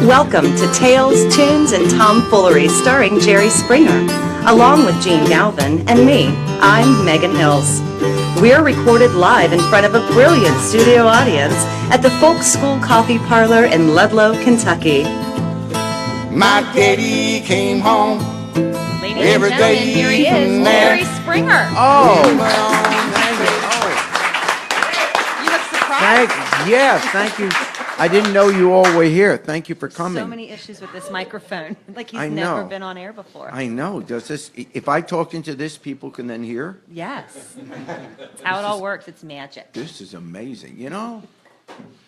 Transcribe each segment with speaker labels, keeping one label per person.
Speaker 1: Welcome to Tales, Tunes, and Tomfoolery starring Jerry Springer, along with Gene Galvin and me. I'm Megan Hills. We're recorded live in front of a brilliant studio audience at the Folk School Coffee Parlor in Ludlow, Kentucky.
Speaker 2: My daddy came home every day.
Speaker 3: Here he is, Jerry Springer.
Speaker 4: Oh,
Speaker 3: You look surprised.
Speaker 4: thank you. I didn't know you all were here. Thank you for coming.
Speaker 3: So many issues with this microphone. Like he's
Speaker 4: I
Speaker 3: never
Speaker 4: know.
Speaker 3: been on air before.
Speaker 4: I know. Does this? If I talk into this, people can then hear.
Speaker 3: Yes. That's how it all works. It's magic.
Speaker 4: This is amazing. You know,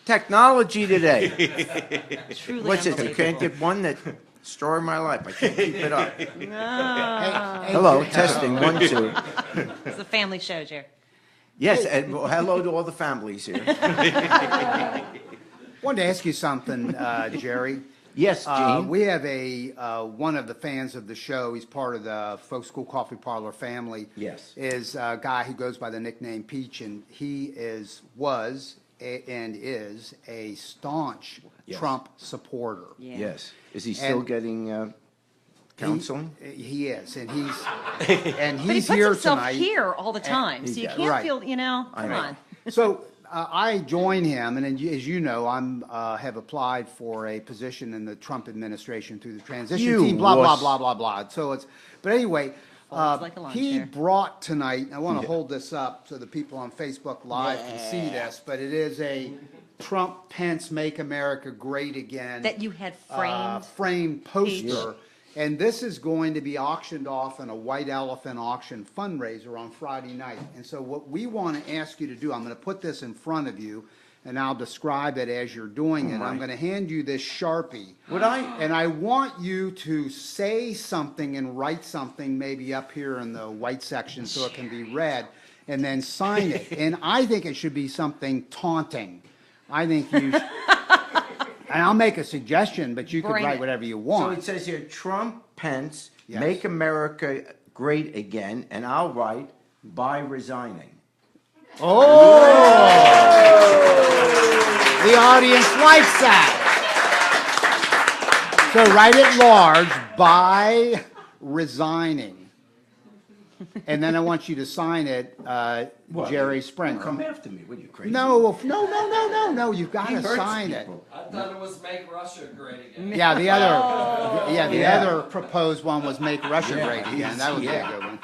Speaker 4: technology today.
Speaker 3: Truly
Speaker 4: What's it? You
Speaker 3: unbelievable.
Speaker 4: can't get one that story of my life. I can't keep it up.
Speaker 3: No.
Speaker 4: Hello, testing 1, 2.
Speaker 3: It's a family show, Jerry.
Speaker 4: Yes, and well, hello to all the families here.
Speaker 5: Wanted to ask you something, Jerry.
Speaker 4: Yes, Gene.
Speaker 5: We have one of the fans of the show. He's part of the Folk School Coffee Parlor family.
Speaker 4: Yes.
Speaker 5: Is a guy who goes by the nickname Peach, and he was a staunch
Speaker 4: Yes.
Speaker 5: Trump supporter.
Speaker 3: Yeah.
Speaker 4: Yes. Is he still
Speaker 5: And-
Speaker 4: getting counseling?
Speaker 5: He is, and he's
Speaker 3: But he puts
Speaker 5: here
Speaker 3: himself
Speaker 5: tonight.
Speaker 3: here all the time, so you
Speaker 4: does.
Speaker 3: can't
Speaker 5: Right.
Speaker 3: feel,
Speaker 4: I
Speaker 3: come
Speaker 4: know.
Speaker 3: on.
Speaker 5: So I join him, and as you know, I'm have applied for a position in the Trump administration through the transition
Speaker 4: You
Speaker 5: team. Blah blah
Speaker 4: wuss.
Speaker 5: blah blah blah. So but anyway,
Speaker 3: Folds like a lawn
Speaker 5: he
Speaker 3: chair.
Speaker 5: brought tonight. I want to hold this up so the people on Facebook Live can see this, but it is a Trump Pence Make America Great Again
Speaker 3: That you had framed.
Speaker 5: framed poster. And this is going to be auctioned off in a white elephant auction fundraiser on Friday night. And so what we want to ask you to do, I'm going to put this in front of you, and I'll describe it as you're doing it. I'm going to hand you this Sharpie.
Speaker 4: Would I?
Speaker 5: And I want you to say something and write something maybe up here in the white section so it can be read, and then sign it. And I think it should be something taunting. I think you should. And I'll make a suggestion, but you can
Speaker 3: Bring
Speaker 5: write
Speaker 3: it.
Speaker 5: whatever you
Speaker 4: So
Speaker 5: want.
Speaker 4: it says here, Trump, Pence,
Speaker 5: Yes.
Speaker 4: make America great again, and I'll write, by resigning.
Speaker 5: The audience likes that. So write it large, by resigning. And then I want you to sign it, Jerry Springer.
Speaker 4: Come after me, would you crazy?
Speaker 5: No, you've got
Speaker 4: He
Speaker 5: to
Speaker 4: hurts
Speaker 5: sign it.
Speaker 4: people.
Speaker 6: I thought it was make Russia great again.
Speaker 5: Yeah, the other proposed one was make Russia great again. That would be a good one.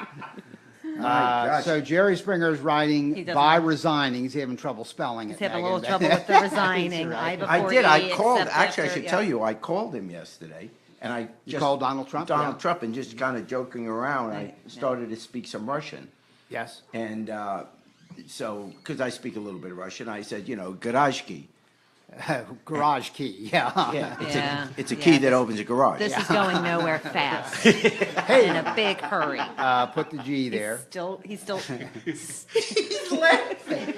Speaker 4: gosh.
Speaker 5: So Jerry Springer's
Speaker 3: He
Speaker 5: writing
Speaker 3: doesn't-
Speaker 5: by resigning. He's having trouble spelling it.
Speaker 3: He's having a
Speaker 5: Megan.
Speaker 3: little trouble with the resigning.
Speaker 5: That's right.
Speaker 3: I before
Speaker 4: I did. I
Speaker 3: E,
Speaker 4: called.
Speaker 3: except
Speaker 4: Actually, I
Speaker 3: after-
Speaker 4: should
Speaker 3: yeah.
Speaker 4: tell you, I called him yesterday, and I just
Speaker 5: called Donald Trump?
Speaker 4: Donald
Speaker 5: Yeah.
Speaker 4: Trump, and just kind of joking around, I
Speaker 3: Right,
Speaker 4: started to speak some Russian,
Speaker 5: Yes.
Speaker 4: and so because I speak a little bit of Russian, I said, garajki.
Speaker 5: Garage key, yeah.
Speaker 4: Yeah, it's a
Speaker 3: Yeah.
Speaker 4: key that opens a garage.
Speaker 3: This is going nowhere fast. In a big hurry.
Speaker 5: Put the G there.
Speaker 3: He's still.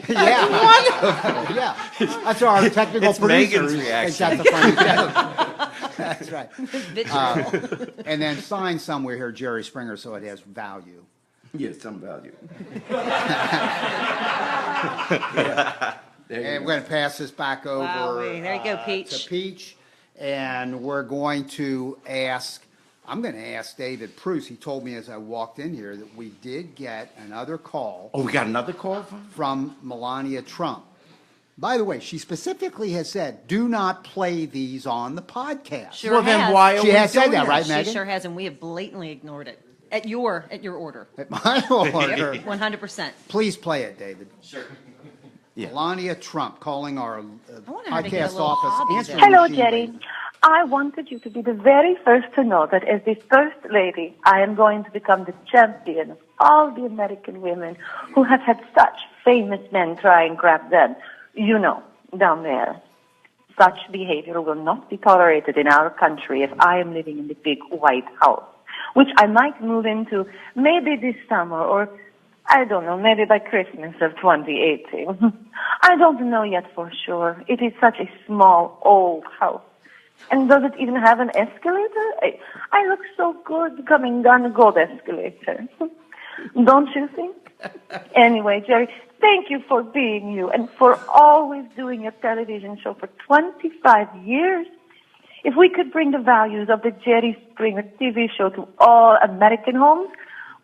Speaker 5: Yeah. Yeah. That's our technical
Speaker 6: It's
Speaker 5: producer.
Speaker 6: Megan's
Speaker 5: who thinks
Speaker 6: reaction.
Speaker 5: That's a funny joke. That's right.
Speaker 3: vigilant.
Speaker 5: And then sign somewhere here, Jerry Springer, so it has value.
Speaker 4: Yeah, some value.
Speaker 5: And we're going to pass this back over
Speaker 3: Wowee. There you go,
Speaker 5: to
Speaker 3: Peach.
Speaker 5: Peach. And we're going to I'm going to ask David Pruce. He told me as I walked in here that we did get another call
Speaker 4: Oh, we got another call
Speaker 5: from Melania Trump. By the way, she specifically has said, do not play these on the podcast.
Speaker 3: Sure
Speaker 4: Well, then
Speaker 3: has.
Speaker 4: why are
Speaker 5: She
Speaker 4: we
Speaker 5: has said
Speaker 4: doing
Speaker 5: that, right,
Speaker 3: She
Speaker 5: Megan?
Speaker 3: sure has, and we have blatantly ignored it. At your order.
Speaker 5: At my order.
Speaker 3: 100%.
Speaker 5: Please play it, David.
Speaker 6: Sure.
Speaker 4: Yeah.
Speaker 5: Melania Trump calling our
Speaker 3: want her to get a
Speaker 5: podcast
Speaker 3: little
Speaker 5: office
Speaker 3: hobby
Speaker 5: answering
Speaker 3: there.
Speaker 7: Hello,
Speaker 5: machine
Speaker 7: Jerry.
Speaker 5: lady.
Speaker 7: I wanted you to be the very first to know that as the first lady, I am going to become the champion of all the American women who have had such famous men try and grab them, down there. Such behavior will not be tolerated in our country if I am living in the big White House, which I might move into maybe this summer or, I don't know, maybe by Christmas of 2018. I don't know yet for sure. It is such a small, old house. And does it even have an escalator? I look so good coming down a gold escalator. Don't you think? Anyway, Jerry, thank you for being you and for always doing a television show for 25 years. If we could bring the values of the Jerry Springer TV show to all American homes,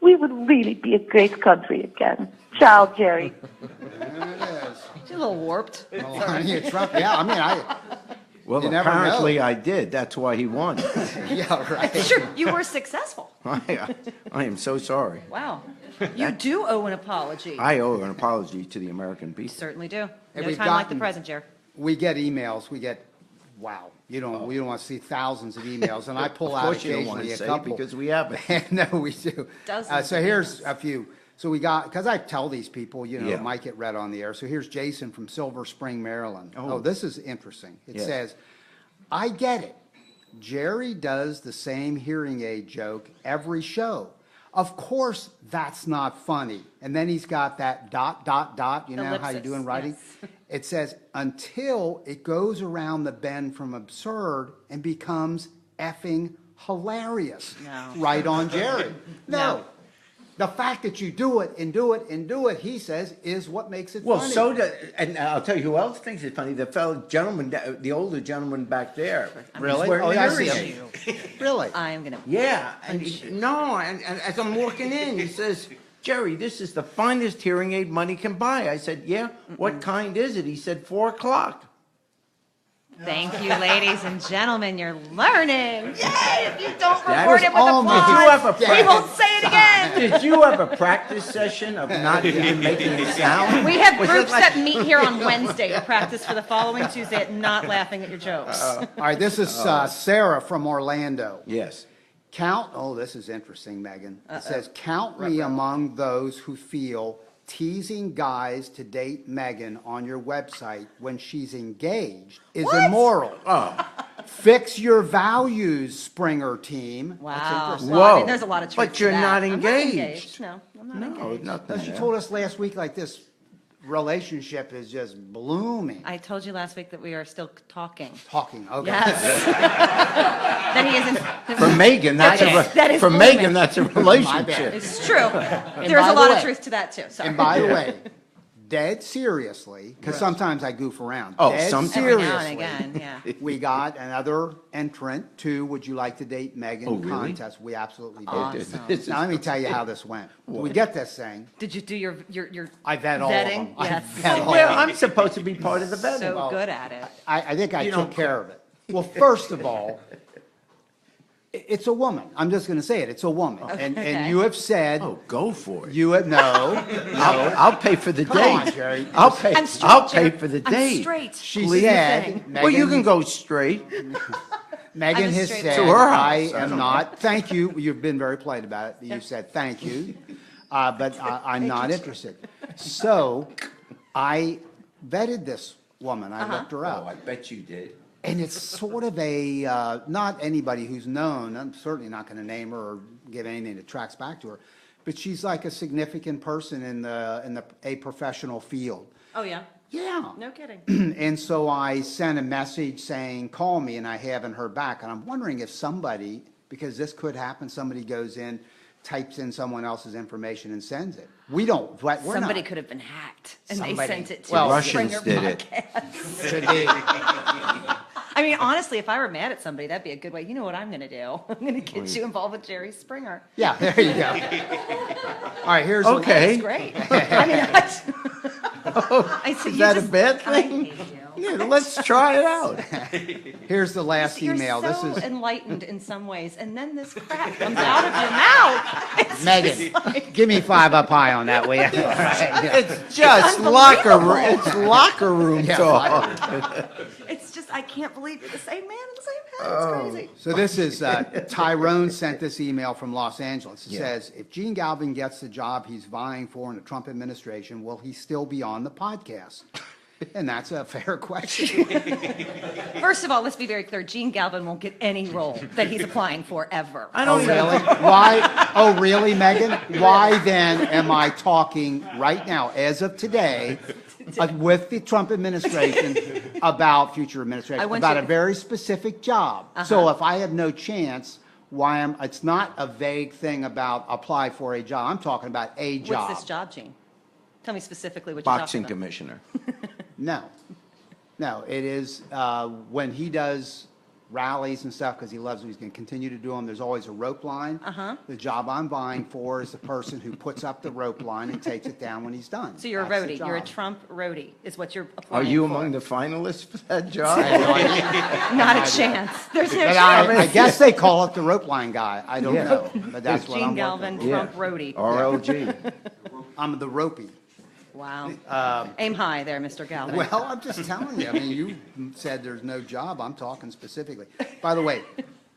Speaker 7: we would really be a great country again. Ciao, Jerry.
Speaker 5: There it is.
Speaker 3: She's a little warped.
Speaker 5: Melania Trump, yeah, I mean,
Speaker 4: Well,
Speaker 5: You never
Speaker 4: apparently
Speaker 5: know.
Speaker 4: I did. That's why he won.
Speaker 5: yeah, right.
Speaker 3: Sure, you were successful.
Speaker 4: I am so sorry.
Speaker 3: Wow. You do owe an apology.
Speaker 4: I owe an apology to the American people.
Speaker 3: Certainly do.
Speaker 5: And
Speaker 3: No
Speaker 5: we've
Speaker 3: time like the
Speaker 5: gotten-
Speaker 3: present, Jer.
Speaker 5: We get emails, wow, we don't want to see thousands of emails, and I pull
Speaker 4: Of
Speaker 5: out
Speaker 4: course you don't want
Speaker 5: occasionally
Speaker 4: to
Speaker 5: a
Speaker 4: say
Speaker 5: couple.
Speaker 4: because we haven't.
Speaker 5: No, we do.
Speaker 3: Dozens
Speaker 5: So
Speaker 3: of
Speaker 5: here's
Speaker 3: emails.
Speaker 5: a few. So we got, because I tell these people, you know,
Speaker 4: Yeah.
Speaker 5: it might get read on the air. So here's Jason from Silver Spring, Maryland.
Speaker 4: Oh.
Speaker 5: Oh, this is interesting. It
Speaker 4: Yes.
Speaker 5: says, I get it. Jerry does the same hearing aid joke every show. Of course, that's not funny. And then he's got that ... You know how you do in
Speaker 3: Ellipsis,
Speaker 5: writing?
Speaker 3: yes.
Speaker 5: It says, until it goes around the bend from absurd and becomes effing hilarious.
Speaker 3: No.
Speaker 5: Right on Jerry. No.
Speaker 3: No.
Speaker 5: The fact that you do it and do it and do it, he says, is what makes it
Speaker 4: Well,
Speaker 5: funny.
Speaker 4: so and I'll tell you who else thinks it's funny. The fellow gentleman, the older gentleman back there.
Speaker 5: Really?
Speaker 4: He's wearing
Speaker 5: Oh,
Speaker 4: a
Speaker 5: yeah, I see
Speaker 4: hearing
Speaker 5: him.
Speaker 4: aid.
Speaker 5: Really?
Speaker 3: I'm going to.
Speaker 4: Yeah, and and as I'm walking in, he says, Jerry, this is the finest hearing aid money can buy. I said, yeah, what kind is it? He said, 4 o'clock.
Speaker 3: Thank you, ladies and gentlemen. You're learning. Yay! If you don't
Speaker 4: That
Speaker 3: report
Speaker 4: was
Speaker 3: it with
Speaker 5: almost-
Speaker 4: Did you have a
Speaker 3: applause, we
Speaker 4: practice?
Speaker 3: won't say it again.
Speaker 4: Did you have a practice session of not even making a sound?
Speaker 3: We have
Speaker 4: Was it
Speaker 3: groups
Speaker 4: like-
Speaker 3: that meet here on Wednesday to practice for the following Tuesday at not laughing at your jokes.
Speaker 5: All right, this is Sarah from Orlando.
Speaker 4: Yes.
Speaker 5: This is interesting, Megan. It says, count me among those who feel teasing guys to date Megan on your website when she's engaged is immoral. Fix your values, Springer team.
Speaker 3: Wow.
Speaker 4: Whoa.
Speaker 3: Well, I mean, there's a lot of truth
Speaker 4: But
Speaker 3: to
Speaker 4: you're
Speaker 3: that.
Speaker 4: not
Speaker 3: I'm
Speaker 4: engaged.
Speaker 3: No, I'm not
Speaker 4: No,
Speaker 3: engaged.
Speaker 4: nothing.
Speaker 5: She
Speaker 4: there.
Speaker 5: told us last week like this relationship is just blooming.
Speaker 3: I told you last week that we are still talking.
Speaker 5: Talking, okay.
Speaker 3: Yes. That he isn't.
Speaker 4: For Megan, that's
Speaker 3: That is
Speaker 4: for
Speaker 3: blooming.
Speaker 4: Megan, that's a relationship.
Speaker 3: It's true.
Speaker 5: by
Speaker 3: There's a
Speaker 5: the
Speaker 3: lot
Speaker 5: way-
Speaker 3: of truth to that too. Sorry.
Speaker 5: And by the way, dead seriously, because sometimes I goof around.
Speaker 4: Oh,
Speaker 5: Dead
Speaker 4: sometimes.
Speaker 3: Every
Speaker 5: seriously,
Speaker 3: now and again, yeah.
Speaker 5: we got another entrant to Would You Like to Date Megan
Speaker 4: Oh, really?
Speaker 5: contest. We absolutely did.
Speaker 3: Awesome.
Speaker 5: Now, let me tell you how this went. We get this thing.
Speaker 3: Did you do your
Speaker 5: I vet all of
Speaker 3: vetting?
Speaker 5: them. I
Speaker 3: Yes.
Speaker 5: vet all
Speaker 4: Well,
Speaker 5: of them.
Speaker 4: I'm supposed to be part of the vetting.
Speaker 3: So good at it.
Speaker 5: I think I
Speaker 4: You
Speaker 5: took
Speaker 4: don't-
Speaker 5: care of it. Well, first of all, it's a woman. I'm just going to say it. It's a woman. And
Speaker 3: Okay.
Speaker 5: you have said,
Speaker 4: Oh, go for it.
Speaker 5: you have, no,
Speaker 4: I'll pay for the
Speaker 5: Come
Speaker 4: date.
Speaker 5: on, Jerry.
Speaker 4: I'll pay.
Speaker 3: I'm straight.
Speaker 4: I'll pay
Speaker 3: Jer.
Speaker 4: for the
Speaker 3: I'm
Speaker 4: date.
Speaker 3: straight.
Speaker 5: she
Speaker 4: Please.
Speaker 5: said,
Speaker 4: Well, you
Speaker 5: Megan-
Speaker 4: can go straight.
Speaker 5: Megan
Speaker 3: I'm a
Speaker 5: has
Speaker 3: straight
Speaker 5: said,
Speaker 3: man.
Speaker 4: To her
Speaker 5: I
Speaker 4: house. I
Speaker 5: am
Speaker 4: don't
Speaker 5: not, thank you, you've been very polite about it, you said thank you, but I'm not interested. So, I vetted this woman, I looked her
Speaker 4: Oh,
Speaker 5: up,
Speaker 4: I bet you did.
Speaker 5: and it's sort of a, not anybody who's known, I'm certainly not gonna name her or give anything that tracks back to her, but she's like a significant person in a professional field.
Speaker 3: Oh yeah.
Speaker 5: Yeah.
Speaker 3: No kidding.
Speaker 5: And so I sent a message saying, call me, and I haven't heard back. And I'm wondering if somebody, because this could happen, somebody goes in, types in someone else's information and sends it. We don't, we're not.
Speaker 3: Somebody could have been hacked and they
Speaker 5: Somebody-
Speaker 3: sent it to
Speaker 5: well,
Speaker 3: the
Speaker 4: Russians
Speaker 3: Springer
Speaker 4: did it.
Speaker 3: podcast.
Speaker 5: Could be.
Speaker 3: I mean, honestly, if I were mad at somebody, that'd be a good way. You know what I'm going to do? I'm going to get you involved with Jerry Springer.
Speaker 5: Yeah, there you go. All right, here's.
Speaker 4: Okay.
Speaker 3: It's great. I mean, I said,
Speaker 4: Is
Speaker 3: you
Speaker 4: that a
Speaker 3: just-
Speaker 4: bad
Speaker 3: I
Speaker 4: thing?
Speaker 3: hate you.
Speaker 4: Yeah, let's try it out.
Speaker 5: Here's the last
Speaker 3: You're
Speaker 5: email.
Speaker 3: so
Speaker 5: This is
Speaker 3: enlightened in some ways, and then this crap comes out of your mouth. It's
Speaker 5: Megan.
Speaker 3: just like-
Speaker 5: Give me 5 up high on that, will you?
Speaker 4: It's just locker room. It's locker room
Speaker 5: Yeah,
Speaker 4: talk.
Speaker 3: It's just, I can't believe you're the same man in the same head.
Speaker 5: Oh.
Speaker 3: It's crazy.
Speaker 5: So this is, Tyrone sent this email from Los Angeles. It
Speaker 4: Yeah.
Speaker 5: says, if Gene Galvin gets the job he's vying for in the Trump administration, will he still be on the podcast? And that's a fair question.
Speaker 3: First of all, let's be very clear. Gene Galvin won't get any role that he's applying for ever.
Speaker 4: I
Speaker 5: Oh,
Speaker 4: don't
Speaker 5: really? Why? Oh, really, Megan? Why then am I talking right now, as of today, with the Trump administration about future
Speaker 3: I
Speaker 5: administration,
Speaker 3: want
Speaker 5: about
Speaker 3: you
Speaker 5: a
Speaker 3: to-
Speaker 5: very specific job? So if I have no chance, why am, it's not a vague thing about apply for a job. I'm talking about a job.
Speaker 3: What's this job, Gene? Tell me specifically what you're
Speaker 4: Boxing
Speaker 3: talking about.
Speaker 4: commissioner.
Speaker 5: No. No, it is when he does rallies and stuff because he loves them. He's going to continue to do them. There's always a rope line. The job I'm vying for is the person who puts up the rope line and takes it down when he's done.
Speaker 3: So you're a
Speaker 5: That's the
Speaker 3: roadie. You're a
Speaker 5: job.
Speaker 3: Trump roadie, is what you're
Speaker 4: Are
Speaker 3: applying
Speaker 4: you
Speaker 3: for.
Speaker 4: among the finalists for that job?
Speaker 3: Not a chance. There's no
Speaker 5: But
Speaker 3: chance.
Speaker 5: I guess they call it the rope line guy. I don't know, but that's what
Speaker 3: Gene
Speaker 5: I'm
Speaker 3: Galvin,
Speaker 5: working
Speaker 3: Trump roadie.
Speaker 4: RLG.
Speaker 5: for. I'm the ropey.
Speaker 3: Wow. Aim high there, Mr. Galvin.
Speaker 5: Well, I'm just telling you. I mean, you said there's no job. I'm talking specifically. By the way,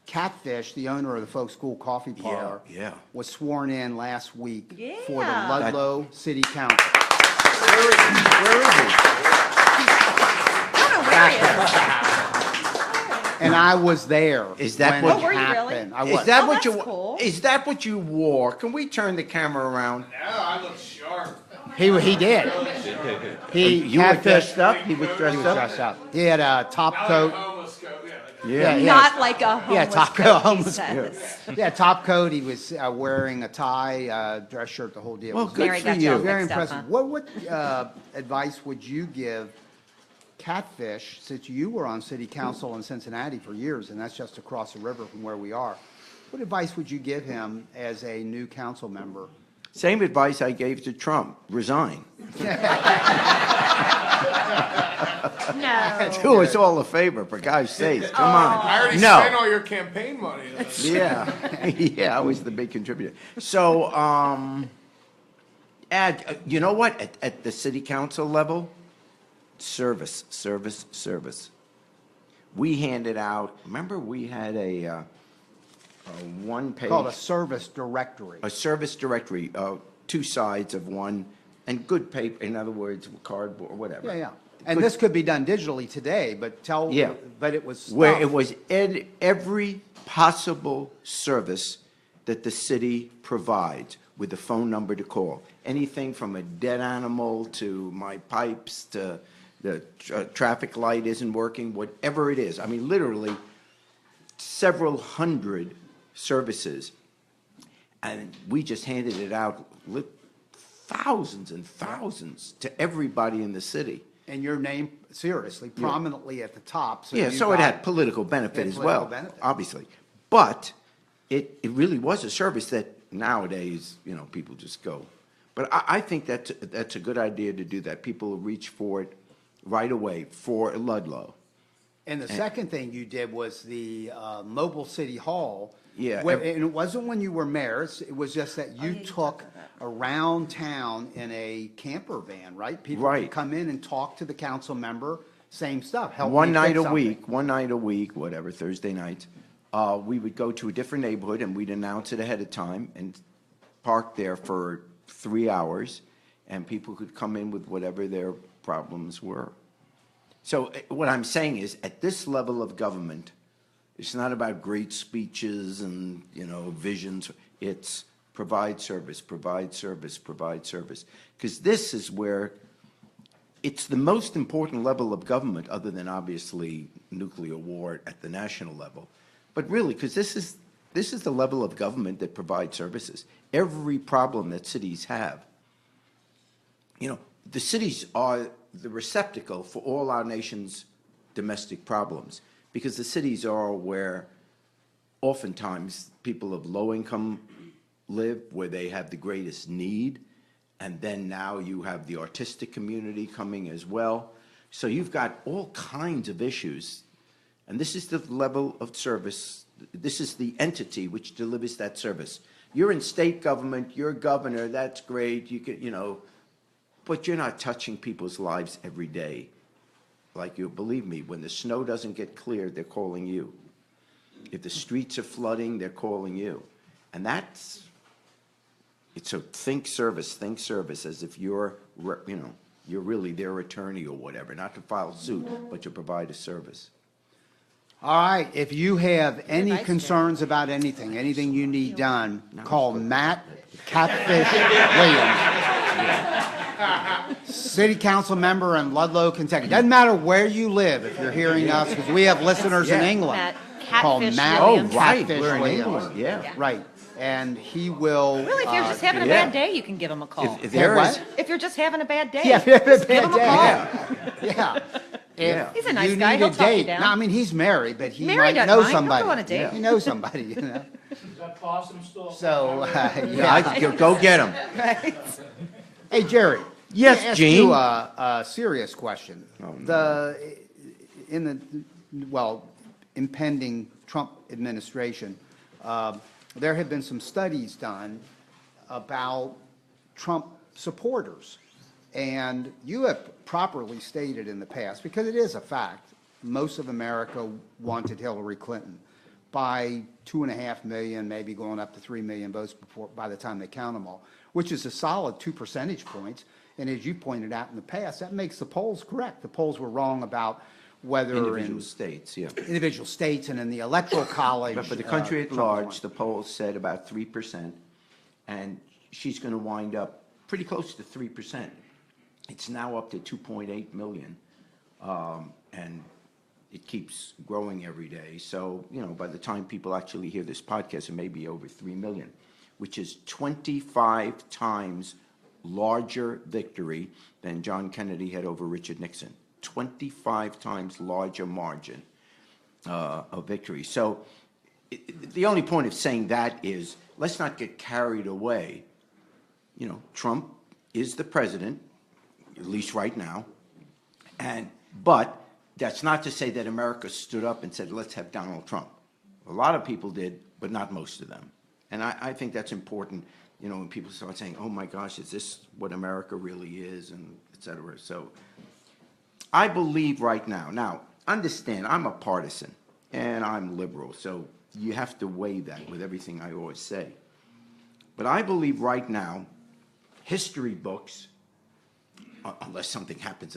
Speaker 5: Catfish, the owner of the Folk School Coffee Parlor,
Speaker 4: yeah.
Speaker 5: was sworn in last week for the
Speaker 3: Yeah.
Speaker 5: Ludlow City Council.
Speaker 4: Where is he?
Speaker 3: I don't know where he is.
Speaker 5: And I was there.
Speaker 4: Is that
Speaker 5: when
Speaker 4: what-
Speaker 5: it
Speaker 3: Oh, were you really?
Speaker 5: happened. I
Speaker 4: Is
Speaker 5: was.
Speaker 4: that
Speaker 3: Oh,
Speaker 4: what you?
Speaker 3: that's cool.
Speaker 4: Is that what you wore? Can we turn the camera around?
Speaker 6: No, I look sharp.
Speaker 5: He did.
Speaker 4: You were
Speaker 5: Catfish-
Speaker 4: dressed up. He was
Speaker 5: He
Speaker 4: dressed
Speaker 5: was
Speaker 4: up.
Speaker 5: dressed up. He had a top
Speaker 6: Not like a
Speaker 5: coat.
Speaker 6: homeless coat, yeah.
Speaker 4: Yeah.
Speaker 3: Not like a homeless
Speaker 5: Yeah, top
Speaker 3: coat,
Speaker 5: coat,
Speaker 3: he
Speaker 5: homeless
Speaker 3: says.
Speaker 5: Yeah, top coat. He was wearing a tie, dress shirt, the whole deal.
Speaker 4: Well,
Speaker 5: It was
Speaker 4: good
Speaker 3: Mary
Speaker 4: for
Speaker 3: got you all
Speaker 4: you.
Speaker 5: very
Speaker 3: fixed up,
Speaker 5: impressive.
Speaker 3: huh?
Speaker 5: What advice would you give Catfish, since you were on city council in Cincinnati for years, and that's just across the river from where we are? What advice would you give him as a new council member?
Speaker 4: Same advice I gave to Trump: resign.
Speaker 3: No.
Speaker 4: Do us all a favor, for God's sakes. Come on.
Speaker 6: I already
Speaker 4: No.
Speaker 6: spent all your campaign money.
Speaker 4: Yeah, yeah, I was the big contributor. So, you know what? At the city council level, service. We handed out. Remember, we had a one-page
Speaker 5: Called a service directory.
Speaker 4: a service directory, two sides of one, and good paper. In other words, cardboard, whatever.
Speaker 5: Yeah, yeah. And this could be done digitally today, but
Speaker 4: Yeah.
Speaker 5: but it was
Speaker 4: Where
Speaker 5: stuff.
Speaker 4: it was every possible service that the city provides with a phone number to call. Anything from a dead animal to my pipes to the traffic light isn't working, whatever it is. I mean, literally several hundred services. And we just handed it out, thousands and thousands to everybody in the city.
Speaker 5: And your name, seriously, prominently at the top. So
Speaker 4: Yeah,
Speaker 5: you
Speaker 4: so it
Speaker 5: got-
Speaker 4: had political benefit
Speaker 5: Yeah,
Speaker 4: as
Speaker 5: political
Speaker 4: well,
Speaker 5: benefit.
Speaker 4: obviously. But it really was a service that nowadays, people just go. But I think that's a good idea to do that. People reach for it right away for Ludlow.
Speaker 5: And the second thing you did was the mobile city hall.
Speaker 4: Yeah,
Speaker 5: And it wasn't when you were mayor, it was just that you took around town in a camper van, right? People could
Speaker 4: Right.
Speaker 5: come in and talk to the council member, same stuff, help
Speaker 4: One
Speaker 5: me
Speaker 4: night
Speaker 5: fix
Speaker 4: a
Speaker 5: something.
Speaker 4: week, whatever, Thursday nights, we would go to a different neighborhood and we'd announce it ahead of time and park there for 3 hours, and people could come in with whatever their problems were. So what I'm saying is, at this level of government, it's not about great speeches and, visions. It's provide service. Because this is where it's the most important level of government, other than obviously nuclear war at the national level. But really, because this is the level of government that provides services. Every problem that cities have, the cities are the receptacle for all our nation's domestic problems, because the cities are where oftentimes people of low income live, where they have the greatest need, and then now you have the artistic community coming as well. So you've got all kinds of issues, and this is the level of service. This is the entity which delivers that service. You're in state government, you're governor, that's great, you could, but you're not touching people's lives every day. Like you, believe me, when the snow doesn't get cleared, they're calling you. If the streets are flooding, they're calling you. And so think service, as if you're really their attorney or whatever, not to file suit, but to provide a service.
Speaker 5: All right, if you have any
Speaker 3: advice,
Speaker 5: concerns about anything you need done, call Matt Catfish Williams. City council member in Ludlow, Kentucky. Doesn't matter where you live if you're hearing us, because we have listeners in England.
Speaker 3: Matt
Speaker 5: Call
Speaker 3: Catfish
Speaker 5: Matt
Speaker 3: Williams.
Speaker 5: Catfish
Speaker 4: We're in
Speaker 5: Williams.
Speaker 4: England, yeah.
Speaker 5: Right, and he will.
Speaker 3: Really, if you're just having a
Speaker 4: yeah.
Speaker 3: bad day, you can give him a call.
Speaker 4: If
Speaker 5: Yeah,
Speaker 4: there
Speaker 5: what?
Speaker 4: is,
Speaker 3: If you're just having a bad day,
Speaker 5: Yeah, if you have a
Speaker 3: just give
Speaker 5: bad
Speaker 3: him a
Speaker 5: day,
Speaker 3: call.
Speaker 5: yeah.
Speaker 4: Yeah.
Speaker 3: He's a nice
Speaker 5: you
Speaker 3: guy.
Speaker 5: need
Speaker 3: He'll
Speaker 5: a
Speaker 3: talk you
Speaker 5: date.
Speaker 3: down.
Speaker 5: No, I mean, he's married, but he
Speaker 3: Married
Speaker 5: might
Speaker 3: doesn't
Speaker 5: know
Speaker 3: mind. He'll
Speaker 5: somebody.
Speaker 3: go on a date.
Speaker 5: He knows somebody, you know.
Speaker 6: Is that possum still?
Speaker 5: So,
Speaker 4: Go get him.
Speaker 3: Right.
Speaker 5: Hey, Jerry.
Speaker 4: Yes,
Speaker 5: let me ask
Speaker 4: Gene.
Speaker 5: you a serious question.
Speaker 4: Oh, no.
Speaker 5: In the, well, impending Trump administration, there have been some studies done about Trump supporters. And you have properly stated in the past, because it is a fact, most of America wanted Hillary Clinton by 2.5 million, maybe going up to 3 million votes by the time they count them all, which is a solid 2 percentage points. And as you pointed out in the past, that makes the polls correct. The polls were wrong about whether
Speaker 4: Individual states, yeah.
Speaker 5: individual states and in the electoral college.
Speaker 4: But for the country at
Speaker 5: Trump
Speaker 4: large,
Speaker 5: won.
Speaker 4: the polls said about 3%, and she's going to wind up pretty close to 3%. It's now up to 2.8 million, and it keeps growing every day. So, you know, by the time people actually hear this podcast, it may be over 3 million, which is 25 times larger victory than John Kennedy had over Richard Nixon. 25 times larger margin of victory. So the only point of saying that is, let's not get carried away. You know, Trump is the president, at least right now, but that's not to say that America stood up and said, let's have Donald Trump. A lot of people did, but not most of them. And I think that's important, you know, when people start saying, oh my gosh, is this what America really is, and et cetera. So I believe right now, understand, I'm a partisan, and I'm liberal, so you have to weigh that with everything I always say. But I believe right now, history books, unless something happens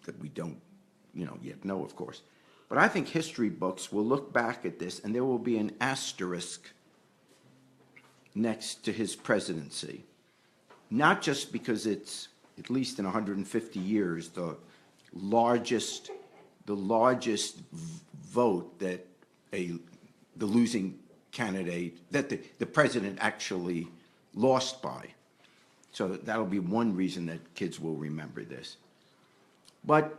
Speaker 4: that we don't, you know, yet know, of course. But I think history books will look back at this, and there will be an asterisk next to his presidency. Not just because it's, at least in 150 years, the largest vote that the losing candidate, that the president actually lost by. So that'll be one reason that kids will remember this. But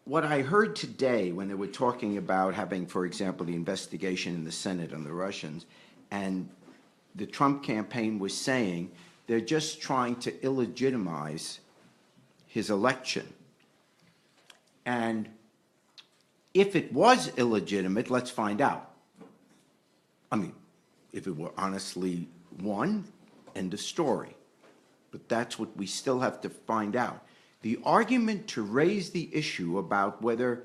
Speaker 4: what I heard today when they were talking about having, for example, the investigation in the Senate on the Russians, and the Trump campaign was saying they're just trying to illegitimize his election. And if it was illegitimate, let's find out. I mean, if it were honestly won, end of story. But that's what we still have to find out. The argument to raise the issue about whether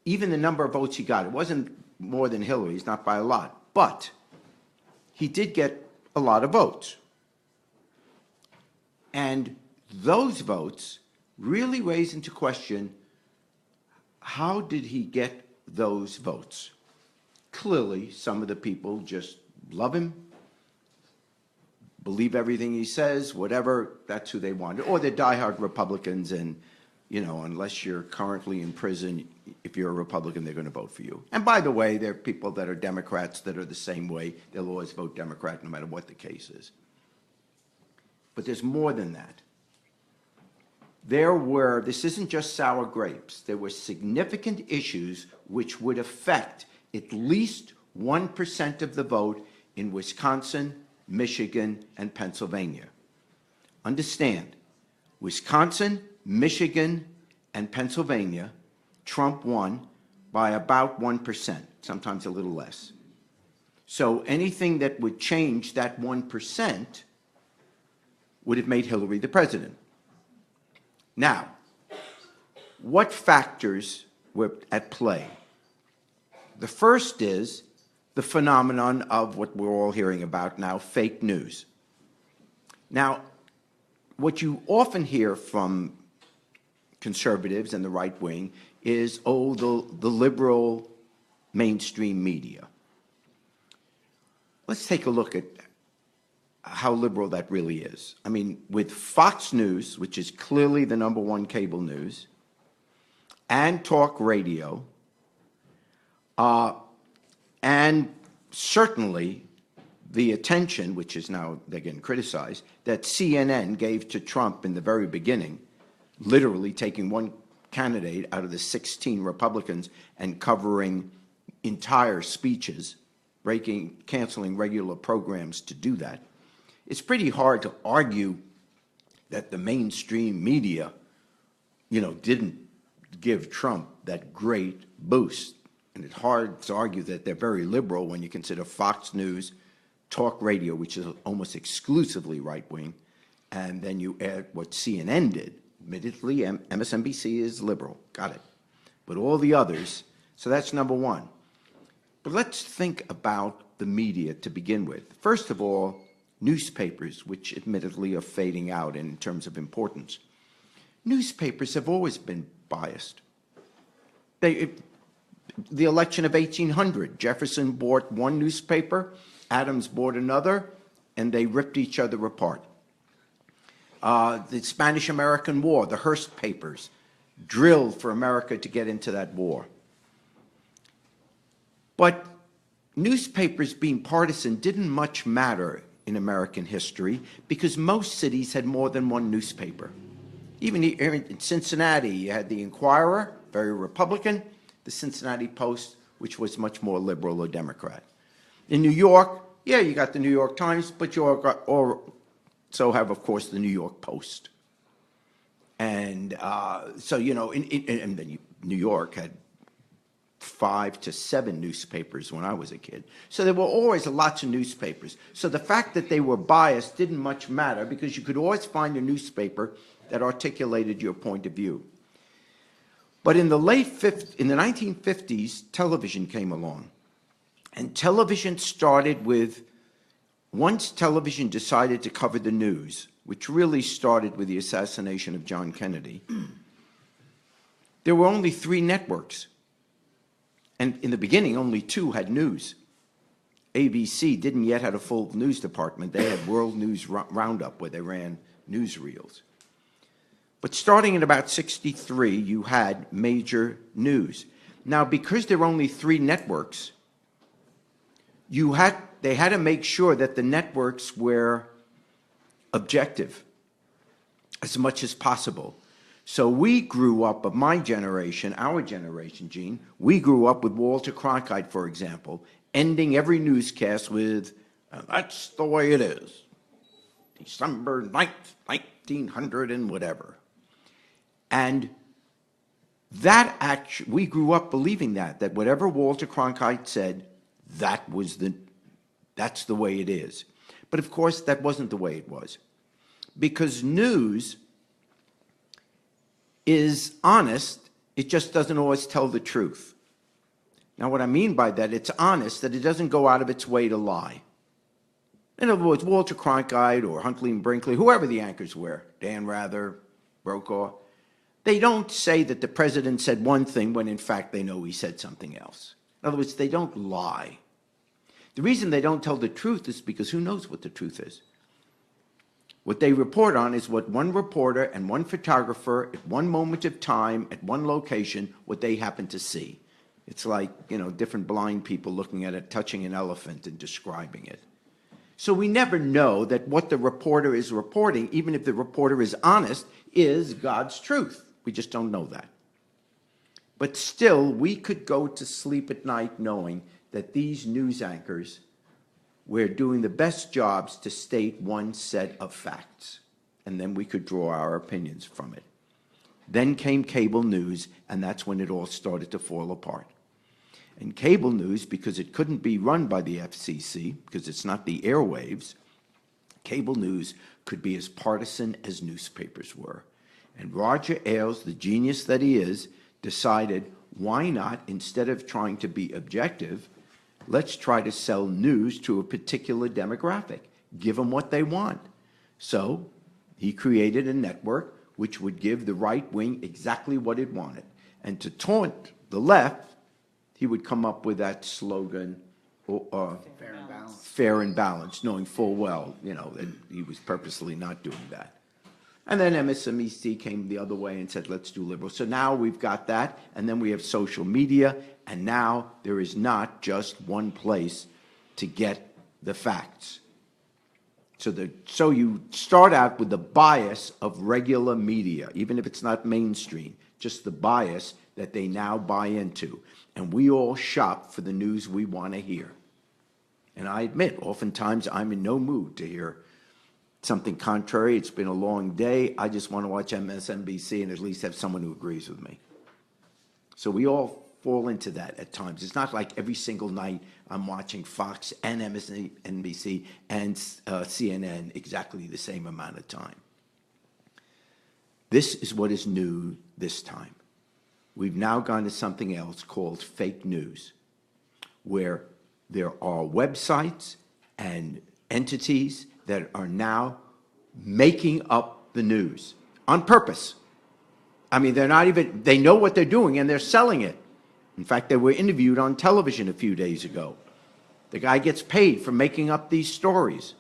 Speaker 4: even the number of votes he got, it wasn't more than Hillary's, not by a lot, but he did get a lot of votes. And those votes really raise into question, how did he get those votes? Clearly, some of the people just love him, believe everything he says, whatever, that's who they want. Or they're diehard Republicans, and, you know, unless you're currently in prison, if you're a Republican, they're going to vote for you. And by the way, there are people that are Democrats that are the same way. They'll always vote Democrat no matter what the case is. But there's more than that. This isn't just sour grapes. There were significant issues which would affect at least 1% of the vote in Wisconsin, Michigan, and Pennsylvania. Understand, Wisconsin, Michigan, and Pennsylvania, Trump won by about 1%, sometimes a little less. So anything that would change that 1% would have made Hillary the president. Now, what factors were at play? The first is the phenomenon of what we're all hearing about now, fake news. Now, what you often hear from conservatives and the right wing is, oh, the liberal mainstream media. Let's take a look at how liberal that really is. I mean, with Fox News, which is clearly the #1 cable news, and talk radio, and certainly the attention, which is now, they're getting criticized, that CNN gave to Trump in the very beginning, literally taking one candidate out of the 16 Republicans and covering entire speeches, canceling regular programs to do that. It's pretty hard to argue that the mainstream media, didn't give Trump that great boost. And it's hard to argue that they're very liberal when you consider Fox News, talk radio, which is almost exclusively right-wing, and then you add what CNN did. Admittedly, MSNBC is liberal, got it. But all the others, so that's number one. But let's think about the media to begin with. First of all, newspapers, which admittedly are fading out in terms of importance. Newspapers have always been biased. The election of 1800, Jefferson bought one newspaper, Adams bought another, and they ripped each other apart. The Spanish-American War, the Hearst papers, drilled for America to get into that war. But newspapers being partisan didn't much matter in American history because most cities had more than one newspaper. Even in Cincinnati, you had the Inquirer, very Republican, the Cincinnati Post, which was much more liberal or Democrat. In New York, yeah, you got the New York Times, but you also have, of course, the New York Post. And so, and then New York had 5 to 7 newspapers when I was a kid. So there were always lots of newspapers. So the fact that they were biased didn't much matter because you could always find a newspaper that articulated your point of view. But in the 1950s, television came along. And television started with, once television decided to cover the news, which really started with the assassination of John Kennedy, there were only 3 networks. And in the beginning, only 2 had news. ABC didn't yet have a full news department. They had World News Roundup, where they ran newsreels. But starting in about 63, you had major news. Now, because there were only 3 networks, they had to make sure that the networks were objective as much as possible. So we grew up, of my generation, our generation, Gene, we grew up with Walter Cronkite, for example, ending every newscast with, that's the way it is, December 9th, 1900 and whatever. And that we grew up believing that whatever Walter Cronkite said, that's the way it is. But of course, that wasn't the way it was. Because news is honest, it just doesn't always tell the truth. Now, what I mean by that, it's honest, that it doesn't go out of its way to lie. In other words, Walter Cronkite or Huntley and Brinkley, whoever the anchors were, Dan Rather, Brokaw, they don't say that the president said one thing when in fact they know he said something else. In other words, they don't lie. The reason they don't tell the truth is because who knows what the truth is? What they report on is what one reporter and one photographer at one moment of time, at one location, what they happen to see. It's like, different blind people looking at it, touching an elephant and describing it. So we never know that what the reporter is reporting, even if the reporter is honest, is God's truth. We just don't know that. But still, we could go to sleep at night knowing that these news anchors were doing the best jobs to state one set of facts, and then we could draw our opinions from it. Then came cable news, and that's when it all started to fall apart. And cable news, because it couldn't be run by the FCC, because it's not the airwaves, cable news could be as partisan as newspapers were. And Roger Ailes, the genius that he is, decided, why not, instead of trying to be objective, let's try to sell news to a particular demographic, give them what they want. So he created a network which would give the right wing exactly what it wanted. And to taunt the left, he would come up with that slogan, fair and balanced, knowing full well, that he was purposely not doing that. And then MSNBC came the other way and said, let's do liberal. So now we've got that, and then we have social media, and now there is not just one place to get the facts. So you start out with the bias of regular media, even if it's not mainstream, just the bias that they now buy into. And we all shop for the news we want to hear. And I admit, oftentimes I'm in no mood to hear something contrary. It's been a long day. I just want to watch MSNBC and at least have someone who agrees with me. So we all fall into that at times. It's not like every single night I'm watching Fox and MSNBC and CNN exactly the same amount of time. This is what is new this time. We've now gone to something else called fake news, where there are websites and entities that are now making up the news on purpose. I mean, they know what they're doing and they're selling it. In fact, they were interviewed on television a few days ago. The guy gets paid for making up these stories.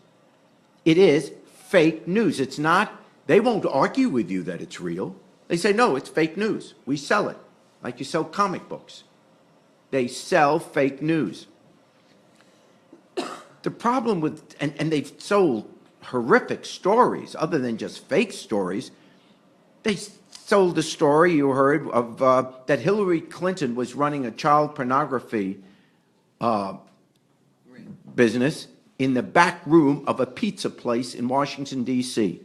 Speaker 4: It is fake news. It's not, they won't argue with you that it's real. They say, no, it's fake news. We sell it, like you sell comic books. They sell fake news. The problem with, and they've sold horrific stories, other than just fake stories. They sold the story you heard of that Hillary Clinton was running a child pornography business in the back room of a pizza place in Washington, D.C.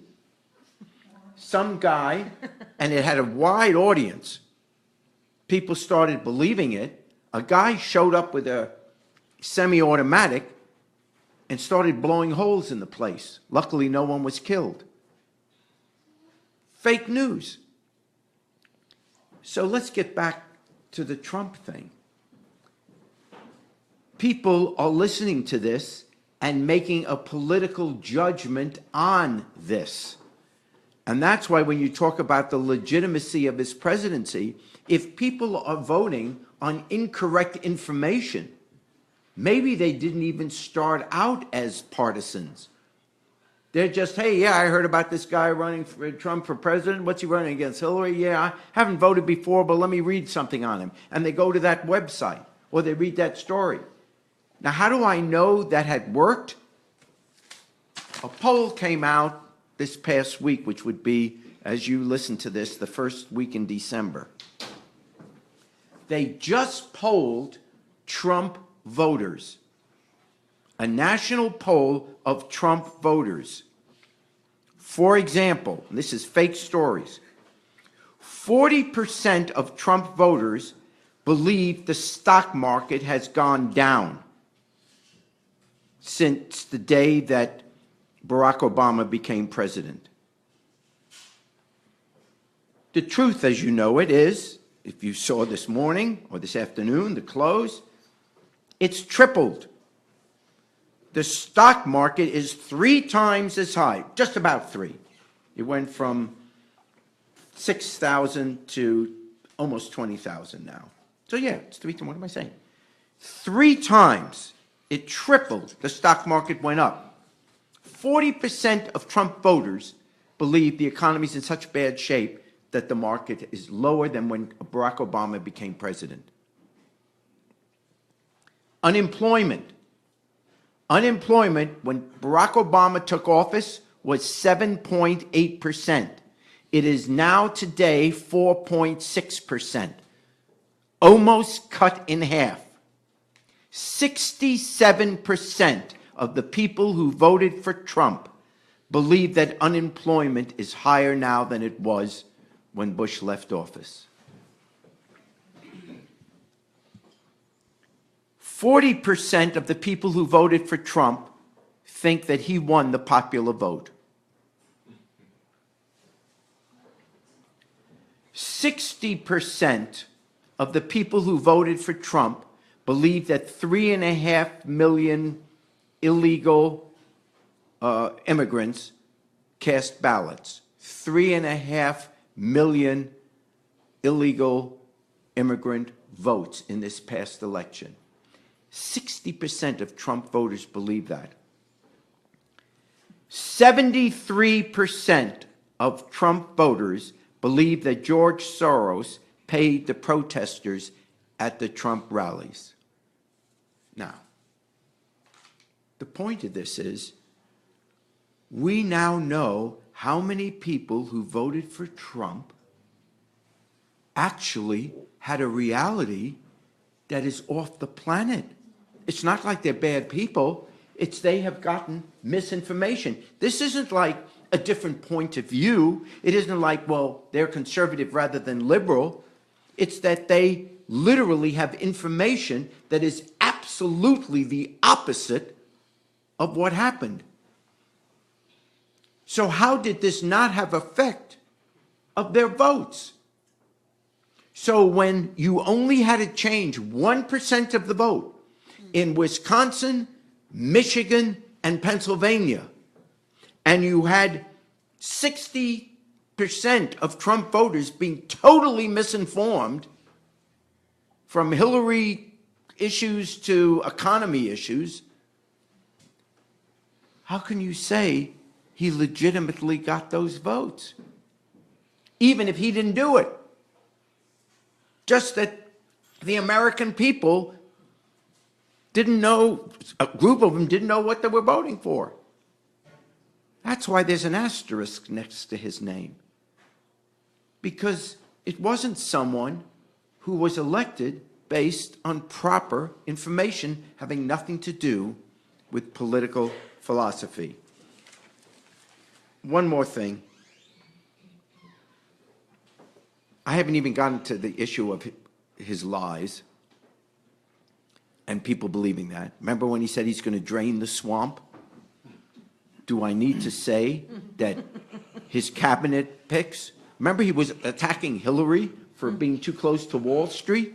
Speaker 4: Some guy, and it had a wide audience. People started believing it. A guy showed up with a semi-automatic and started blowing holes in the place. Luckily, no one was killed. Fake news. So let's get back to the Trump thing. People are listening to this and making a political judgment on this. And that's why when you talk about the legitimacy of his presidency, if people are voting on incorrect information, maybe they didn't even start out as partisans. They're just, hey, yeah, I heard about this guy running for Trump for president. What's he running against? Hillary? Yeah, I haven't voted before, but let me read something on him. And they go to that website or they read that story. Now, how do I know that had worked? A poll came out this past week, which would be, as you listen to this, the first week in December. They just polled Trump voters. A national poll of Trump voters. For example, and this is fake stories, 40% of Trump voters believe the stock market has gone down since the day that Barack Obama became president. The truth, as you know it, is, if you saw this morning or this afternoon, the close, it's tripled. The stock market is 3 times as high, just about 3. It went from 6,000 to almost 20,000 now. So yeah, it's 3 times, what am I saying? 3 times, it tripled, the stock market went up. 40% of Trump voters believe the economy is in such bad shape that the market is lower than when Barack Obama became president. Unemployment. Unemployment, when Barack Obama took office, was 7.8%. It is now today 4.6%. Almost cut in half. 67% of the people who voted for Trump believe that unemployment is higher now than it was when Bush left office. 40% of the people who voted for Trump think that he won the popular vote. 60% of the people who voted for Trump believe that 3.5 million illegal immigrants cast ballots. 3.5 million illegal immigrant votes in this past election. 60% of Trump voters believe that. 73% of Trump voters believe that George Soros paid the protesters at the Trump rallies. Now, the point of this is, we now know how many people who voted for Trump actually had a reality that is off the planet. It's not like they're bad people. It's they have gotten misinformation. This isn't like a different point of view. It isn't like, well, they're conservative rather than liberal. It's that they literally have information that is absolutely the opposite of what happened. So how did this not have effect of their votes? So when you only had to change 1% of the vote in Wisconsin, Michigan, and Pennsylvania, and you had 60% of Trump voters being totally misinformed, from Hillary issues to economy issues, how can you say he legitimately got those votes? Even if he didn't do it. Just that the American people didn't know, a group of them didn't know what they were voting for. That's why there's an asterisk next to his name. Because it wasn't someone who was elected based on proper information having nothing to do with political philosophy. One more thing. I haven't even gotten to the issue of his lies and people believing that. Remember when he said he's going to drain the swamp? Do I need to say that his cabinet picks? Remember he was attacking Hillary for being too close to Wall Street?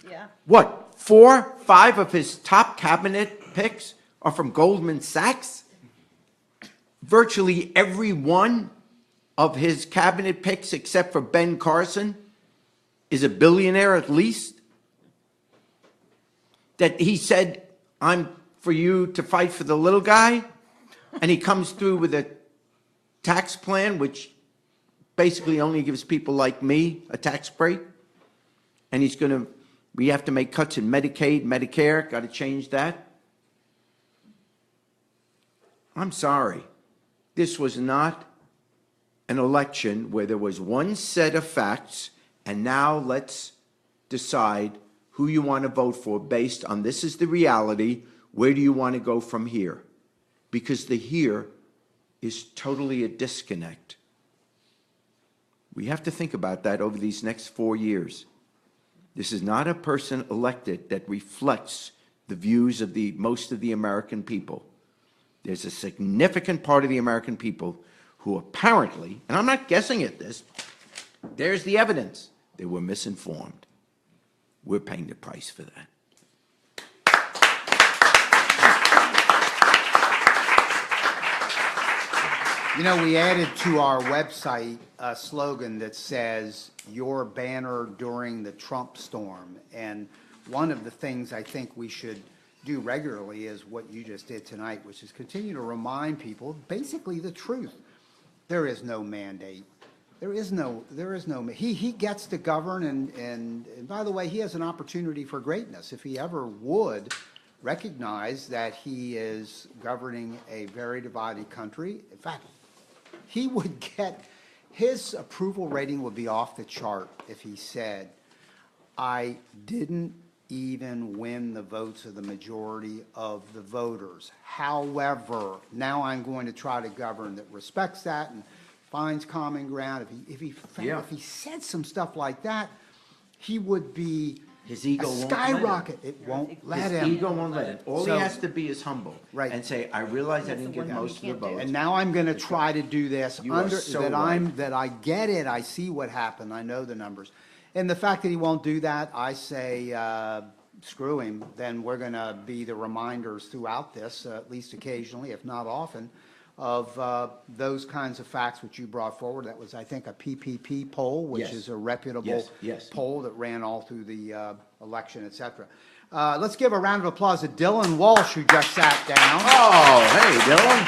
Speaker 3: Yeah.
Speaker 4: What, 4, 5 of his top cabinet picks are from Goldman Sachs? Virtually every one of his cabinet picks, except for Ben Carson, is a billionaire at least. That he said, I'm for you to fight for the little guy, and he comes through with a tax plan which basically only gives people like me a tax break, and we have to make cuts in Medicaid, Medicare, got to change that. I'm sorry. This was not an election where there was one set of facts, and now let's decide who you want to vote for based on this is the reality, where do you want to go from here? Because the here is totally a disconnect. We have to think about that over these next 4 years. This is not a person elected that reflects the views of most of the American people. There's a significant part of the American people who apparently, and I'm not guessing at this, there's the evidence, they were misinformed. We're paying the price for that.
Speaker 5: You know, we added to our website a slogan that says, your banner during the Trump storm. And one of the things I think we should do regularly is what you just did tonight, which is continue to remind people basically the truth. There is no mandate. He gets to govern, and by the way, he has an opportunity for greatness if he ever would recognize that he is governing a very divided country. In fact, he would get, his approval rating would be off the chart if he said, I didn't even win the votes of the majority of the voters. However, now I'm going to try to govern that respects that and finds common ground. If he said some stuff like that, he would be
Speaker 4: His ego won't
Speaker 5: skyrocket. It won't let him.
Speaker 4: His ego won't let him. All
Speaker 5: So-
Speaker 4: he has to be is humble.
Speaker 5: Right.
Speaker 4: And say, I realize I didn't get
Speaker 3: one thing
Speaker 4: most of
Speaker 3: you
Speaker 4: the
Speaker 3: can't do.
Speaker 4: votes.
Speaker 5: And now I'm going to try to do this
Speaker 4: You are so right.
Speaker 5: that I get it. I see what happened. I know the numbers. And the fact that he won't do that, I say, screw him. Then we're going to be the reminders throughout this, at least occasionally, if not often, of those kinds of facts which you brought forward. That was, I think, a PPP poll, which
Speaker 4: Yes.
Speaker 5: is a reputable
Speaker 4: Yes.
Speaker 5: poll that ran all through the election, et cetera. Let's give a round of applause to Dillon Walshe, who just sat down.
Speaker 4: Oh, hey, Dillon.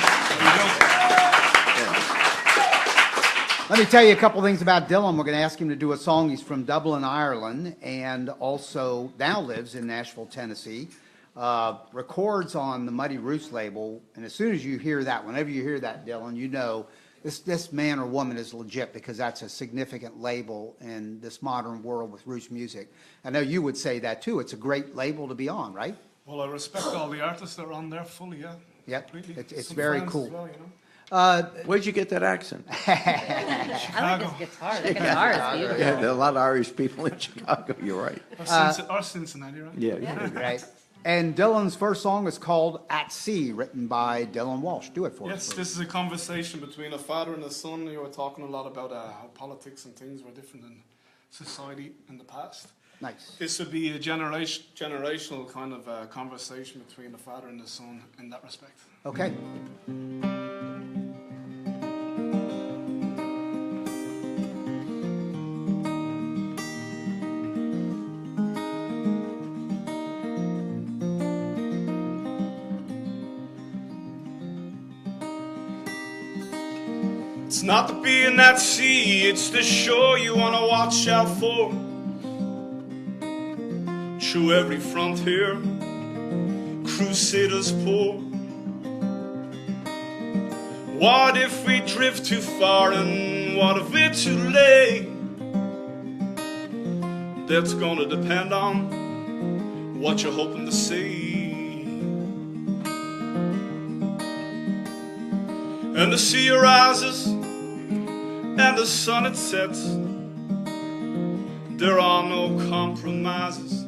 Speaker 5: Let me tell you a couple things about Dillon. We're going to ask him to do a song. He's from Dublin, Ireland, and also now lives in Nashville, Tennessee. records on the Muddy Roots label, and as soon as you hear that, whenever you hear that, Dillon, you know this man or woman is legit, because that's a significant label in this modern world with roots music. I know you would say that too. It's a great label to be on, right?
Speaker 6: Well, I respect all the artists that are on there fully, yeah.
Speaker 5: Yep,
Speaker 6: Completely.
Speaker 5: it's
Speaker 6: Some
Speaker 5: very
Speaker 6: friends
Speaker 5: cool.
Speaker 6: as well, you know.
Speaker 4: Where'd you get that accent?
Speaker 3: I like his guitar. The guitar is beautiful.
Speaker 4: Yeah, there are a lot of Irish people in Chicago, you're right.
Speaker 6: Or Cincinnati, right?
Speaker 4: Yeah.
Speaker 5: Right. And Dillon's first song is called At Sea, written by Dillon Walshe. Do it for us.
Speaker 6: Yes, this is a conversation between a father and a son. You were talking a lot about how politics and things were different in society in the past.
Speaker 5: Nice.
Speaker 6: This would be a generational kind of conversation between the father and the son in that respect.
Speaker 5: Okay.
Speaker 6: It's not the being at sea, it's the shore you want to watch out for. Through every frontier, crusaders pour. What if we drift too far, and what if we're too late? That's gonna depend on what you're hoping to see. And the sea rises and the sun it sets. There are no compromises.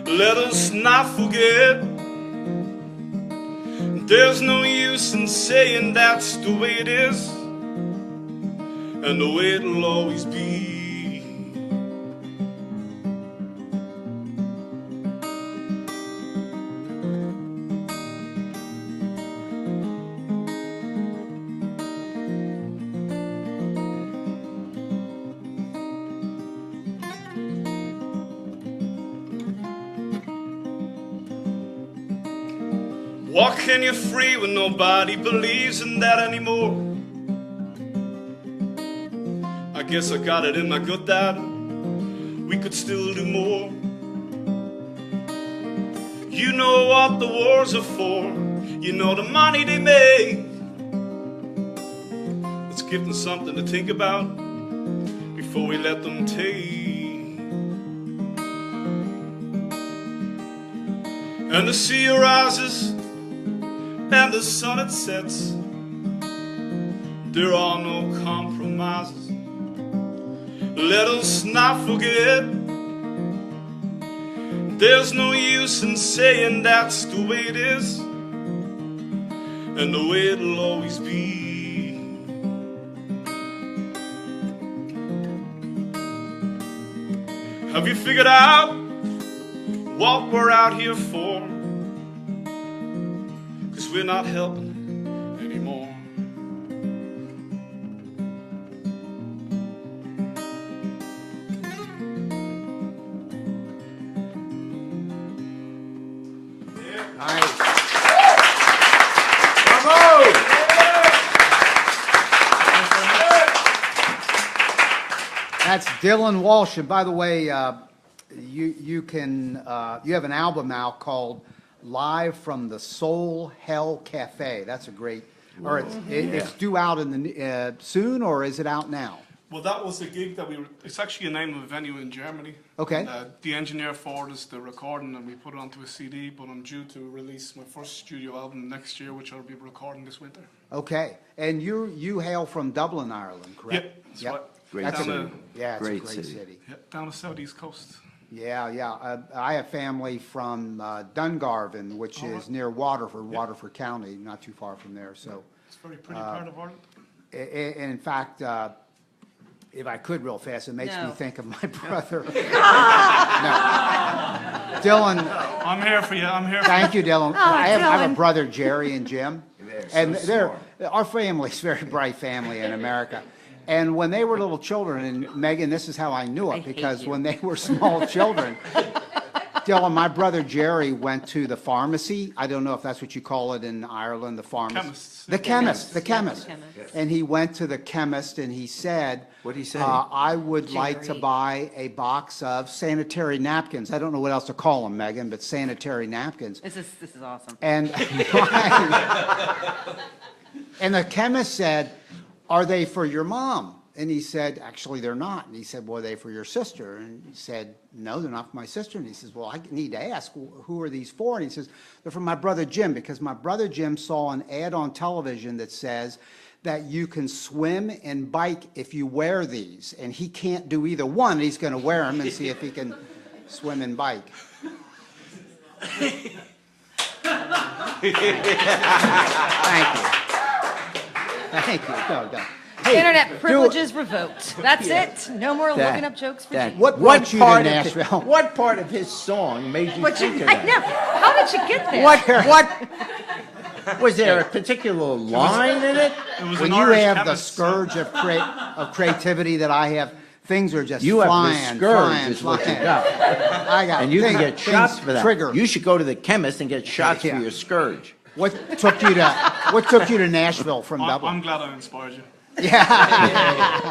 Speaker 6: Let us not forget, there's no use in saying that's the way it is, and the way it'll always be. Walking you free when nobody believes in that anymore. I guess I got it in my gut that we could still do more. You know what the wars are for, you know the money they make. Let's give them something to think about before we let them take. And the sea rises and the sun it sets. There are no compromises. Let us not forget, there's no use in saying that's the way it is, and the way it'll always be. Have you figured out what we're out here for? We're not helping anymore.
Speaker 5: Nice.
Speaker 4: Bravo!
Speaker 5: That's Dillon Walshe. And by the way, you have an album out called Live from the Soul Hell Cafe. That's a great, or it's due out in the soon, or is it out now?
Speaker 6: Well, that was a gig that it's actually a name of a venue in Germany.
Speaker 5: Okay.
Speaker 6: The engineer forwarded us the recording and we put it onto a CD, but I'm due to release my first studio album next year, which I'll be recording this winter.
Speaker 5: Okay. And you hail from Dublin, Ireland, correct?
Speaker 6: Yep, that's right.
Speaker 4: Great
Speaker 5: That's
Speaker 4: city.
Speaker 5: yeah, it's
Speaker 4: Great
Speaker 5: a great
Speaker 4: city.
Speaker 5: city.
Speaker 6: Down the southeast coast.
Speaker 5: Yeah. I have family from Dungarvan, which is near Waterford, Waterford County, not too far from there. So,
Speaker 6: It's a very pretty part of Ireland.
Speaker 5: in fact, if I could real fast, it makes me
Speaker 3: No.
Speaker 5: think of my brother. No. Dillon,
Speaker 6: I'm here for you. I'm here for you.
Speaker 5: thank you, Dillon. I have a
Speaker 3: Dillon.
Speaker 5: brother, Jerry and Jim. And
Speaker 4: so
Speaker 5: our family's a very bright family in America. And when they were little children, and Megan, this is how I knew it,
Speaker 3: hate
Speaker 5: because
Speaker 3: you.
Speaker 5: when they were small children, Dillon, my brother Jerry went to the pharmacy. I don't know if that's what you call it in Ireland, the pharmacy.
Speaker 6: Chemists.
Speaker 5: The chemist, the
Speaker 3: Yeah,
Speaker 5: chemist.
Speaker 3: the chemist.
Speaker 5: And he went to the chemist and he said,
Speaker 4: What'd he say?
Speaker 5: I would like to
Speaker 3: Jerry.
Speaker 5: buy a box of sanitary napkins. I don't know what else to call them, Megan, but sanitary napkins.
Speaker 3: This is awesome.
Speaker 5: And, and the chemist said, are they for your mom? And he said, actually, they're not. And he said, well, are they for your sister? And he said, no, they're not for my sister. And he says, well, I need to ask, who are these for? And he says, they're for my brother Jim, because my brother Jim saw an ad on television that says that you can swim and bike if you wear these. And he can't do either one. He's going to wear them and see if he can swim and bike. Thank you. Thank you. No. Hey,
Speaker 3: Internet privileges revoked. That's it. No more
Speaker 4: That-
Speaker 3: looking up jokes for
Speaker 4: that-
Speaker 3: Jim.
Speaker 5: What brought you to
Speaker 4: part of
Speaker 5: Nashville?
Speaker 4: what part of his song made you
Speaker 3: But
Speaker 4: think
Speaker 3: you,
Speaker 4: of
Speaker 3: I
Speaker 4: that?
Speaker 3: know. How did you get there?
Speaker 4: What was there a particular line in it?
Speaker 6: It was
Speaker 5: When
Speaker 6: an
Speaker 5: you
Speaker 6: Irish
Speaker 5: have the
Speaker 6: chemist song.
Speaker 5: scourge of creativity that I have, things are just
Speaker 4: You have
Speaker 5: flying,
Speaker 4: the scourge
Speaker 5: flying,
Speaker 4: is what you
Speaker 5: flying.
Speaker 4: got.
Speaker 5: I got
Speaker 4: And you can
Speaker 5: things-
Speaker 4: get shots
Speaker 5: things
Speaker 4: for that.
Speaker 5: Trigger.
Speaker 4: You should go to the chemist and get shots
Speaker 5: Yeah.
Speaker 4: for your scourge.
Speaker 5: What took you to Nashville from
Speaker 6: I'm
Speaker 5: Dublin?
Speaker 6: glad I inspired you.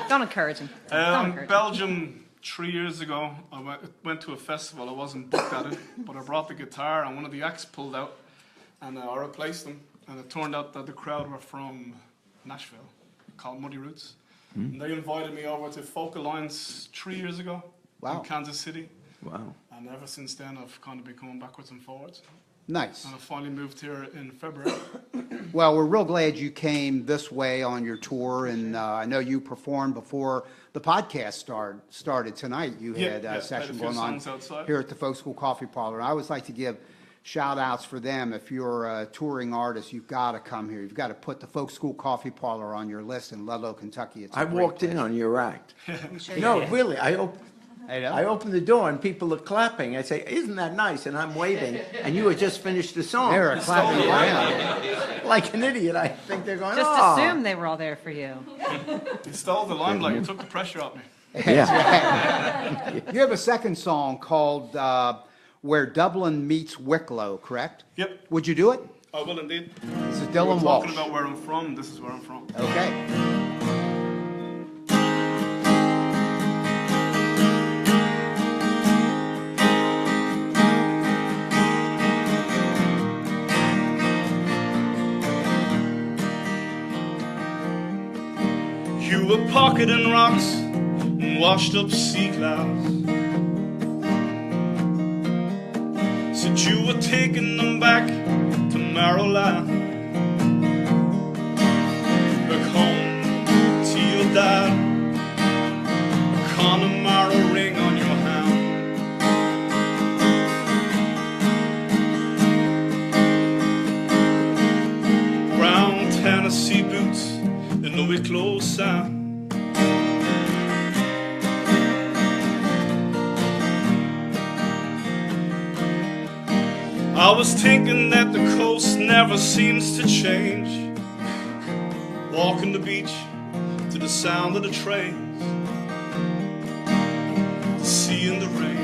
Speaker 3: Don't encourage him. Don't encourage him.
Speaker 6: Belgium 3 years ago, I went to a festival. I wasn't booked at it, but I brought the guitar and one of the acts pulled out, and I replaced them. And it turned out that the crowd were from Nashville, called Muddy Roots. And they invited me over to Folk Alliance 3 years ago
Speaker 5: Wow.
Speaker 6: in Kansas City.
Speaker 4: Wow.
Speaker 6: And ever since then, I've kind of been coming backwards and forwards.
Speaker 5: Nice.
Speaker 6: And I finally moved here in February.
Speaker 5: Well, we're real glad you came this way on your tour, and I know you performed before the podcast started tonight. You
Speaker 6: Yeah,
Speaker 5: had
Speaker 6: yeah,
Speaker 5: a
Speaker 6: played a
Speaker 5: session
Speaker 6: few
Speaker 5: going on
Speaker 6: songs outside.
Speaker 5: here at the Folk School Coffee Parlor. I always like to give shout-outs for them. If you're a touring artist, you've got to come here. You've got to put the Folk School Coffee Parlor on your list in Ludlow, Kentucky. It's a
Speaker 4: I
Speaker 5: great
Speaker 4: walked in
Speaker 5: place.
Speaker 4: on your act.
Speaker 3: Sure
Speaker 4: No,
Speaker 3: you did.
Speaker 4: really, I
Speaker 5: I
Speaker 4: opened the door and people are clapping. I say, isn't that nice? And I'm waving, and you had just finished the song.
Speaker 5: They were clapping around.
Speaker 4: Like an idiot. I think they're going,
Speaker 3: Just
Speaker 4: oh.
Speaker 3: assume they were all there for you.
Speaker 6: You stole the limelight. You took the pressure off me.
Speaker 4: Yeah.
Speaker 5: You have a second song called Where Dublin Meets Wicklow, correct?
Speaker 6: Yep,
Speaker 5: Would you do it?
Speaker 6: I will indeed.
Speaker 5: This is
Speaker 6: We're
Speaker 5: Dillon
Speaker 6: talking
Speaker 5: Walsh.
Speaker 6: about where I'm from. This is where I'm from.
Speaker 5: Okay.
Speaker 6: You were pocketing rocks and washed up sea clouds. Said you were taking them back to Maryland, back home to your dad. A Connemara ring on your hand. Brown Tennessee boots in the Wicklow Sound. I was thinking that the coast never seems to change. Walking the beach to the sound of the trains, the sea and the rain.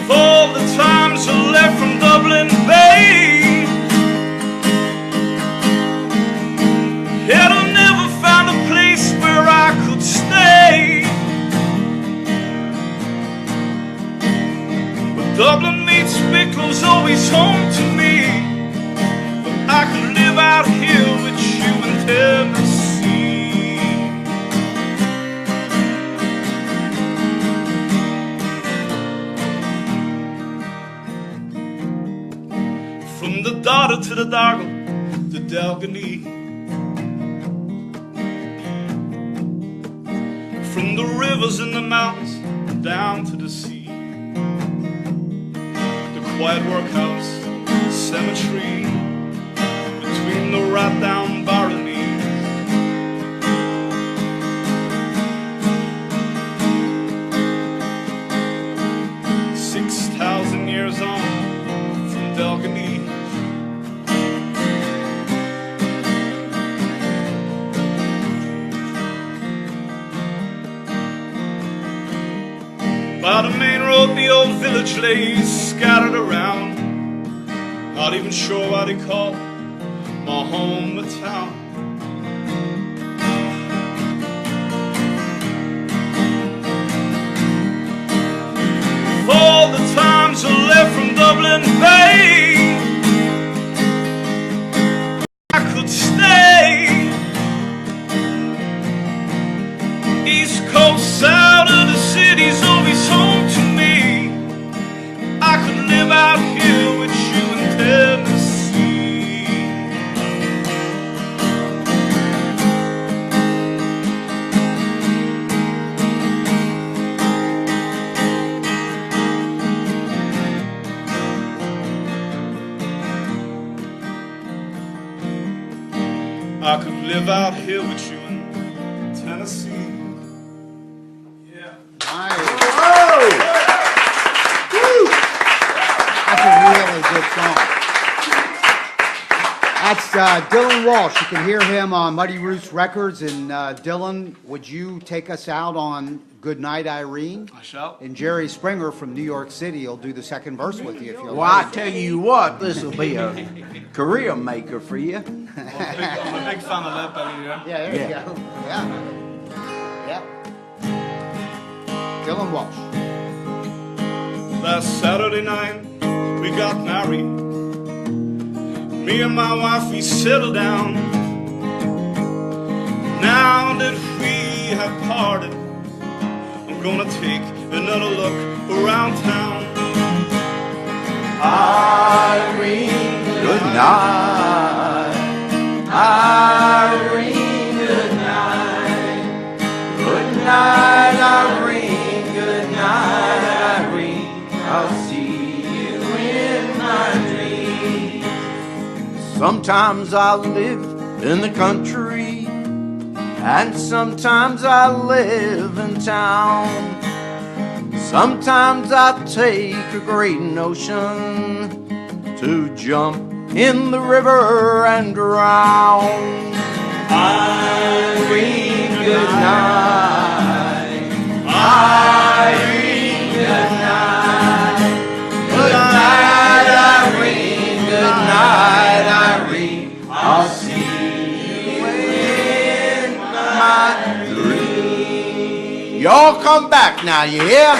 Speaker 6: Of all the times I left from Dublin Bay, yet I never found a place where I could stay. But Dublin meets Wicklow's always home to me. But I could live out here with you in Tennessee. From the Dodder to the Dargle, the Dalgany. From the rivers and the mountains down to the sea. The quiet workhouse, the cemetery, between the right-down baronies. 6,000 years on from Dalgany. By the main road the old village lay scattered around, not even sure what they call my home or town. All the times I left from Dublin Bay, I could stay East Coast, out of the city's always home to me. I could live out here with you in Tennessee. I could live out here with you in Tennessee. Yeah.
Speaker 5: Nice. That's a really good song. That's Dillon Walshe. You can hear him on Muddy Roots Records. And Dillon, would you take us out on Good Night, Irene?
Speaker 6: I shall.
Speaker 5: And Jerry Springer from New York City will do the second verse with you if you're
Speaker 4: Well, I tell you what, this will be a career maker for you.
Speaker 6: I'm a big fan of that, Belly.
Speaker 5: Yeah, there you go. Yeah. Dillon Walshe.
Speaker 6: Last Saturday night we got married. Me and my wife, we settled down. Now that we have parted, I'm gonna take another look around town.
Speaker 4: Irene, good night. Irene, good night. Good night, Irene. Good night, Irene. I'll see you in my dreams. Sometimes I live in the country, and sometimes I live in town. Sometimes I take a great notion to jump in the river and drown. Irene, good night. Irene, good night. Good night, Irene. Good night, Irene. I'll see you in my dreams. Y'all come back now, you hear?